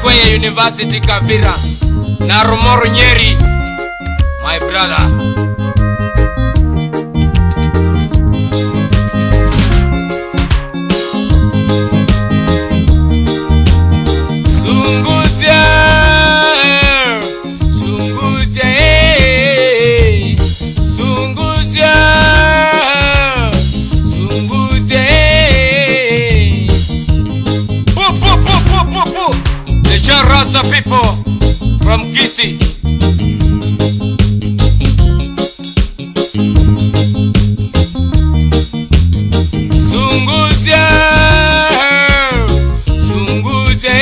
Sequoia University Kavira na Romoro Nyeri, my brother. The people from Kisii. Sunguzia, sunguzia,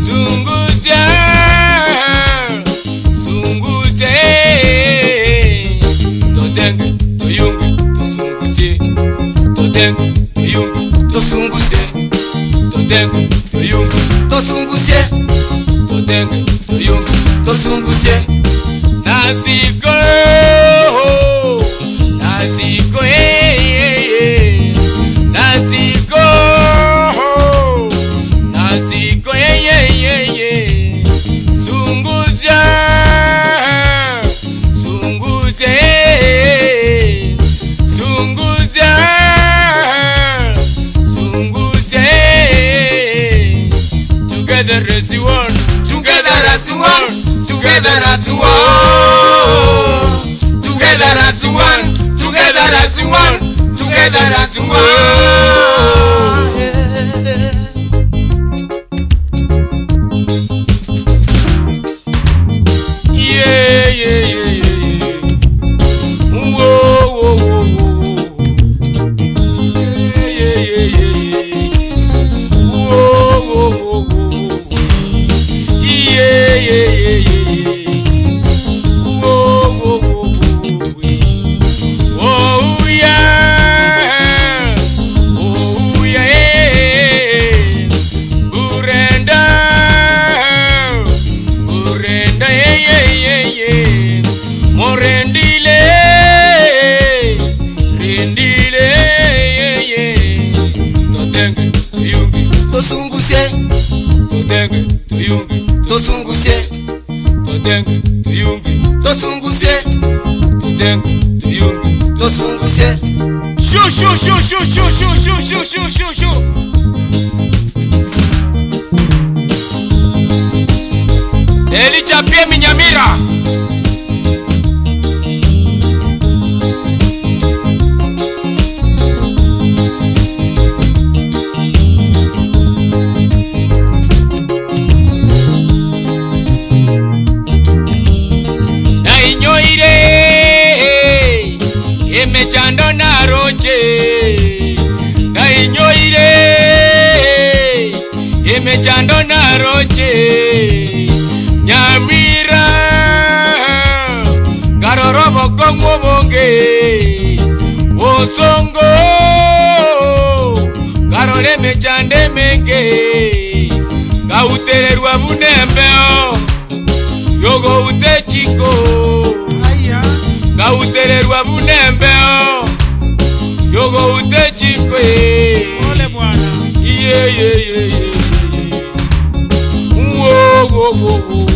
sunguzia, sunguzia. Todenge, toyunge, tosunguzia. Todenge, toyunge, tosunguzia. Todenge, toyunge. Tosungusye, todenge, toyunge, tosungusye. Nasiko, nasiko, nasiko, nasiko, sungusya, sungusye, sungusya, sungusye. Together as one, together as one, together as one, together as one, together as one, together as one. Yeah, yeah, yeah, yeah. Whoa, whoa, whoa, whoa. Yeah, yeah, yeah, yeah. Whoa, whoa, whoa, whoa. Yeah, yeah, yeah, yeah. Whoa, whoa, whoa, whoa. Oh yeah, oh yeah. Burenda, burenda, yeah, yeah, yeah. Morendile, rendile, yeah, yeah. Todenge, toyunge, tosungusye. Todenge, toyunge. Tosungusye, todenge, toyunge, tosungusye, todenge, toyunge, tosungusye. Shoo shoo shoo shoo shoo shoo shoo shoo shoo shoo shoo. Elicha pia Minyamira. Emechando na roche, gainyoire. Emechando na roche, Nyamira. Garorobo kongo bonge, osongo. Garole mechande menge, gautererwa bunembeo, yogo ute chico. Gautererwa bunembeo, yogo ute chikwe. Ole bwana. Yeah, yeah, yeah, yeah. Whoa, whoa, whoa, whoa.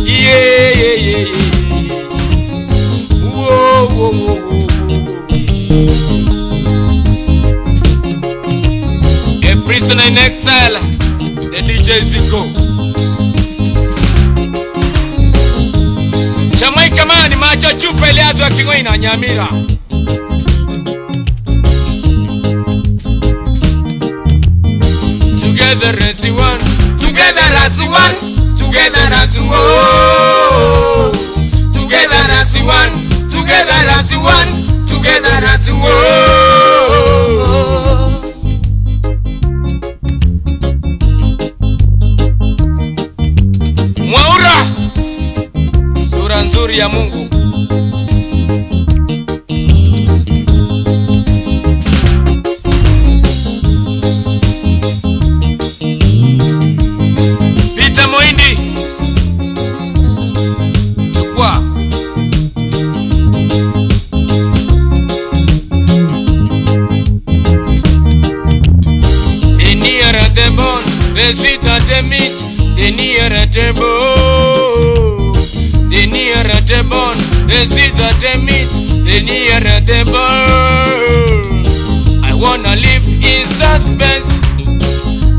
Yeah, yeah, yeah, yeah. Whoa, whoa, whoa, whoa. A prisoner in exile, the DJ Zico. Jamaica mani macho chupa iliazo ya Kingoi na Nyamira. Together as one, together as one, together as one, together as one, together as one, together as one. Mwaura sura nzuri ya Mungu. Peter Moindi kwa Eniara Demo the sweeter the meat, the nearer the bone. The nearer the bone, the sweeter the meat, the nearer the bone. I wanna live in suspense.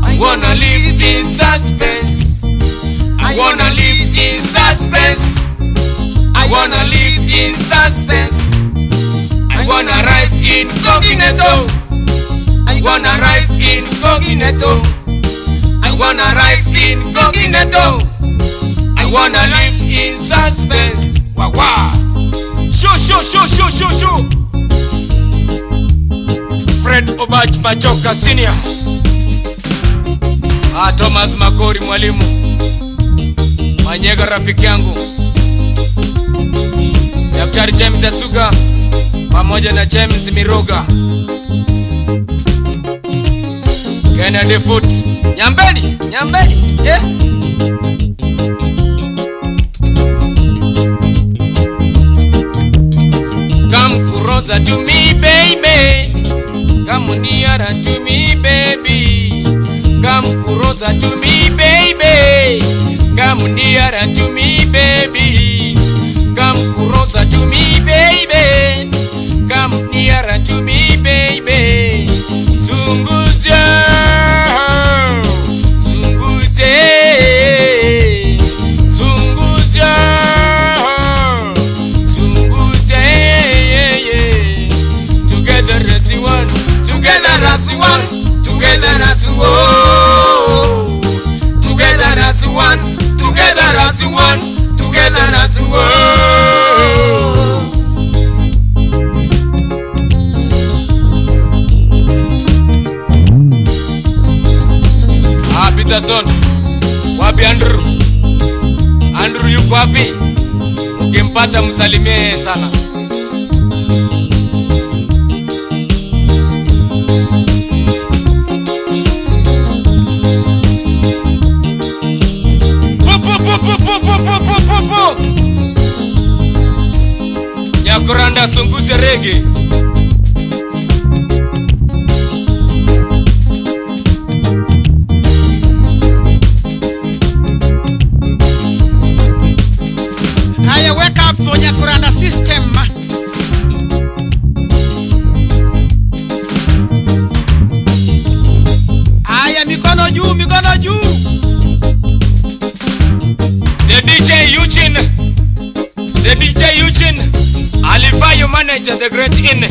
I wanna live in suspense. I wanna live in suspense. I wanna live in suspense. I wanna rise incognito. I wanna rise incognito. I wanna rise incognito. I wanna live in suspense. Wah wah. Shoo. Fred Obach Machoka Senior. Thomas Makori mwalimu. Manyega rafiki yangu. Daktari James Asuga pamoja na James Miroga. Kennedy Foot. Nyambeni. Come closer to me, baby. Come nearer to me, baby. Come closer to me, baby. Come nearer to me, baby. Come closer to me, baby. Come nearer to me, baby. Zunguze, zunguze, zunguze, zunguze. Together as one, together as one, together as one, together as one, together as one, together as one. Peterson, wapi Andrew? Andrew yuko wapi? Ukimpata msalimie sana. Nyakuranda sunguze rege. For Nyakuranda system. Aya mikono juu. The DJ Eugene Alifayo manager the Great Inn.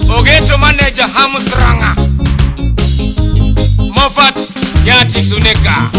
Ogeto manager Hamstranga. Moffat Nyati Suneka.